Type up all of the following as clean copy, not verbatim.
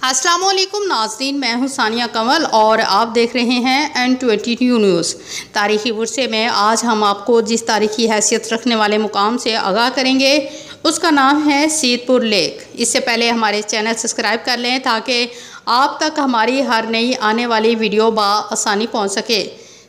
अस्सलाम वालेकुम नाज़रीन, मैं हूं सानिया कंवल और आप देख रहे हैं N22 न्यूज़। तारीख़ी वर्से में आज हम आपको जिस तारीख़ी हैसियत रखने वाले मुकाम से आगाह करेंगे उसका नाम है सीतपुर लेक। इससे पहले हमारे चैनल सब्सक्राइब कर लें ताकि आप तक हमारी हर नई आने वाली वीडियो आसानी पहुँच सके।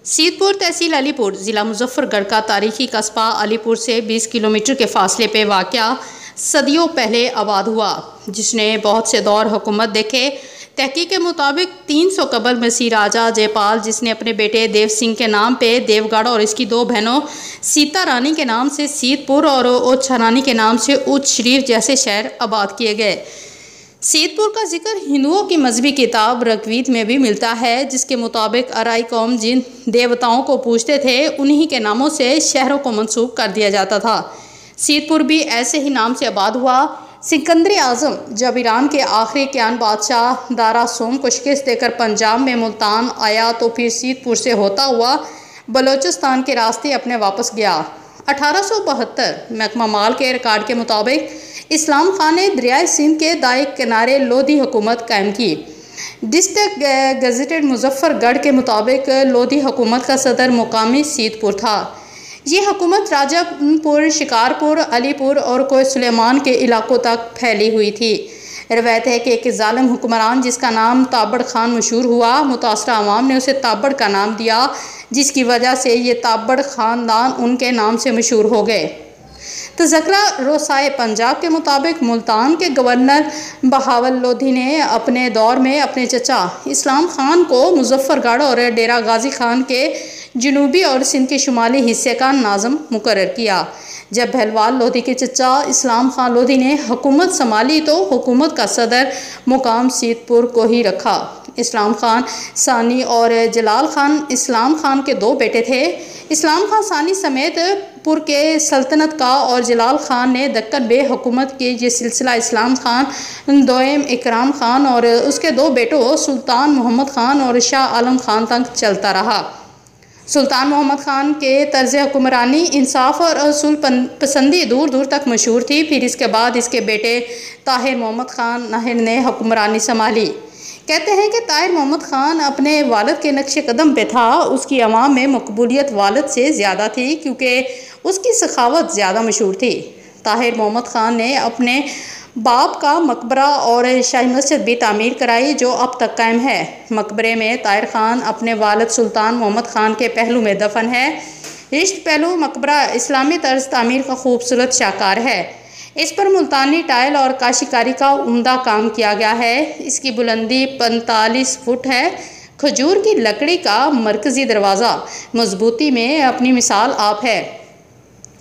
सीतपुर तहसील अलीपुर ज़िला मुजफ्फरगढ़ का तारीख़ी कस्बा अलीपुर से 20 किलोमीटर के फासले पर वाक़या सदियों पहले आबाद हुआ, जिसने बहुत से दौर हुकूमत देखे। तहकीक के मुताबिक 300 कबल मसीह राजा जयपाल, जिसने अपने बेटे देव सिंह के नाम पे देवगढ़ और इसकी दो बहनों सीता रानी के नाम से सीतपुर और ओछा रानी के नाम से उच्च शरीफ जैसे शहर आबाद किए गए। सीतपुर का जिक्र हिंदुओं की मजहबी किताब ऋग्वेद में भी मिलता है, जिसके मुताबिक अराई कौम जिन देवताओं को पूजते थे उन्हीं के नामों से शहरों को मंसूब कर दिया जाता था। सीतपुर भी ऐसे ही नाम से आबाद हुआ। सिकंदर आज़म जब ईरान के आखिरी क्यान बादशाह दारा सोम को शिकस्त देकर पंजाब में मुल्तान आया तो फिर सीतपुर से होता हुआ बलोचिस्तान के रास्ते अपने वापस गया। 1872 महकमा माल के रिकॉर्ड के मुताबिक इस्लाम खान ने दरियाए सिंध के दाएं किनारे लोधी हुकूमत कायम की। डिस्ट्रिक्ट गजेटेड मुजफ्फरगढ़ के मुताबिक लोधी हुकूमत का सदर मुकामी सीतपुर था। ये हुकूमत राजापुर, शिकारपुर, अलीपुर और कोय सुलेमान के इलाकों तक फैली हुई थी। रवायत है कि एक जालिम हुक्मरान जिसका नाम ताबड़ खान मशहूर हुआ, मुतासरा अवाम ने उसे ताबड़ का नाम दिया, जिसकी वजह से ये ताबड़ ख़ानदान उनके नाम से मशहूर हो गए। तज़किरा रोसाए पंजाब के मुताबिक मुल्तान के गवर्नर बहावल लोधी ने अपने दौर में अपने चचा इस्लाम खान को मुजफ्फरगढ़ और डेरा गाजी खान के जनूबी और सिंध के शुमाली हिस्से का नाज़म मुकर्रर किया। जब बहलवाल लोधी के चचा इस्लाम खान लोधी ने हुकूमत संभाली तो हुकूमत का सदर मुकाम सीतपुर को ही रखा। इस्लाम खान सानी और जलाल खान इस्लाम खान के दो बेटे थे। इस्लाम खान सानी समेत पुर के सल्तनत का और जलाल खान ने दक्कन बे हुकूमत के ये सिलसिला इस्लाम खान, दोयम इकराम खान और उसके दो बेटों सुल्तान मोहम्मद खान और शाह आलम खान तक चलता रहा। सुल्तान मोहम्मद खान के तर्ज हुक्मरानी इंसाफ और असूल पसंदी दूर दूर तक मशहूर थी। फिर इसके बाद इसके बेटे ताहिर मोहम्मद खान नाहिर ने हुक्मरानी संभाली। कहते हैं कि ताहिर मोहम्मद खान अपने वालिद के नक्श कदम पे था। उसकी अवाम में मकबूलियत वालिद से ज़्यादा थी क्योंकि उसकी सखावत ज़्यादा मशहूर थी। ताहिर मोहम्मद खान ने अपने बाप का मकबरा और शाही मस्जिद भी तामीर कराई जो अब तक कायम है। मकबरे में ताहिर खान अपने वालिद सुल्तान मोहम्मद खान के पहलू में दफन है। रिश्त पहलू मकबरा इस्लामी तर्ज तामीर का खूबसूरत शाकार है। इस पर मुल्तानी टाइल और काशीकारी का उम्दा काम किया गया है। इसकी बुलंदी 45 फुट है। खजूर की लकड़ी का मरकजी दरवाज़ा मजबूती में अपनी मिसाल आप है।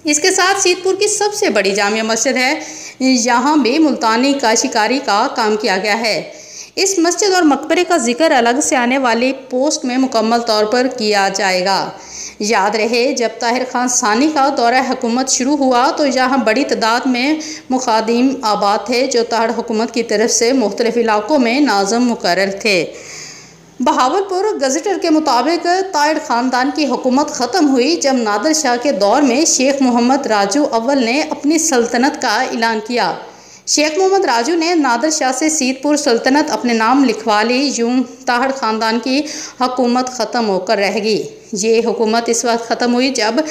इसके साथ सीतपुर की सबसे बड़ी जामिया मस्जिद है। यहाँ भी मुल्तानी काशीकारी का काम किया गया है। इस मस्जिद और मकबरे का जिक्र अलग से आने वाली पोस्ट में मुकम्मल तौर पर किया जाएगा। याद रहे, जब ताहिर खान सानी का दौरा हुकूमत शुरू हुआ तो यहाँ बड़ी तादाद में मुखादिम आबाद थे जो ताहिर हुकूमत की तरफ से मुख्तलिफ इलाकों में नाज़म मुकर्रर थे। बहावलपुर गज़ेटर के मुताबिक ताहिर ख़ानदान की हुकूमत ख़त्म हुई जब नादिर शाह के दौर में शेख मोहम्मद राजू अव्वल ने अपनी सल्तनत का ऐलान किया। शेख मोहम्मद राजू ने नादिर शाह से सीतपुर सल्तनत अपने नाम लिखवा ली। यूं ताहिर ख़ानदान की हुकूमत ख़त्म होकर रह गई। ये हुकूमत इस वक्त ख़त्म हुई जब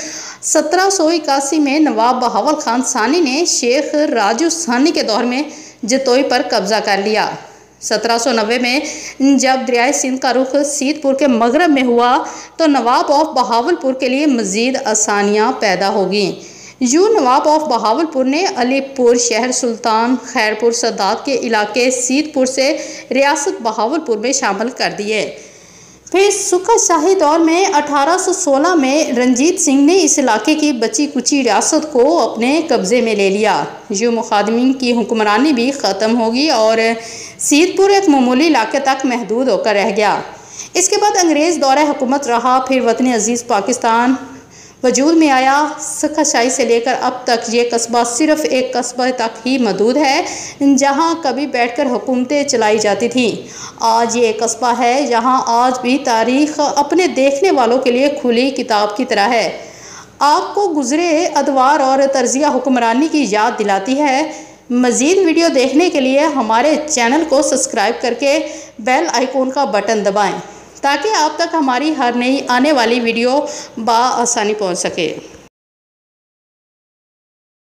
1781 में नवाब बहावल खान सानी ने शेख राजू सानी के दौर में जतोई पर कब्ज़ा कर लिया। 1790 में जब दरियाए सिंध का रुख सीतपुर के मगरब में हुआ तो नवाब ऑफ बहावलपुर के लिए मज़ीद आसानियाँ पैदा होगी। यूँ नवाब ऑफ बहावलपुर ने अलीपुर शहर, सुल्तान खैरपुर, सदात के इलाके सीतपुर से रियासत बहावलपुर में शामिल कर दिए। फिर सुखा शाही दौर में 1816 में रंजीत सिंह ने इस इलाके की बची कुची रियासत को अपने कब्ज़े में ले लिया। यूँ मुखादमीन की हुक्मरानी भी ख़त्म होगी और सीतपुर एक मामूली इलाके तक महदूद होकर रह गया। इसके बाद अंग्रेज़ दौरा हुकूमत रहा। फिर वतन अजीज़ पाकिस्तान वजूद में आया। सखाशाही से लेकर अब तक ये कस्बा सिर्फ़ एक कस्बे तक ही महदूद है जहाँ कभी बैठकर हुकूमतें चलाई जाती थीं। आज ये कस्बा है जहाँ आज भी तारीख़ अपने देखने वालों के लिए खुली किताब की तरह है। आपको गुज़रे अदवार और तर्जिया हुक्मरानी की याद दिलाती है। मज़ीद वीडियो देखने के लिए हमारे चैनल को सब्सक्राइब करके बेल आइकॉन का बटन दबाएं ताकि आप तक हमारी हर नई आने वाली वीडियो बआसानी पहुंच सके।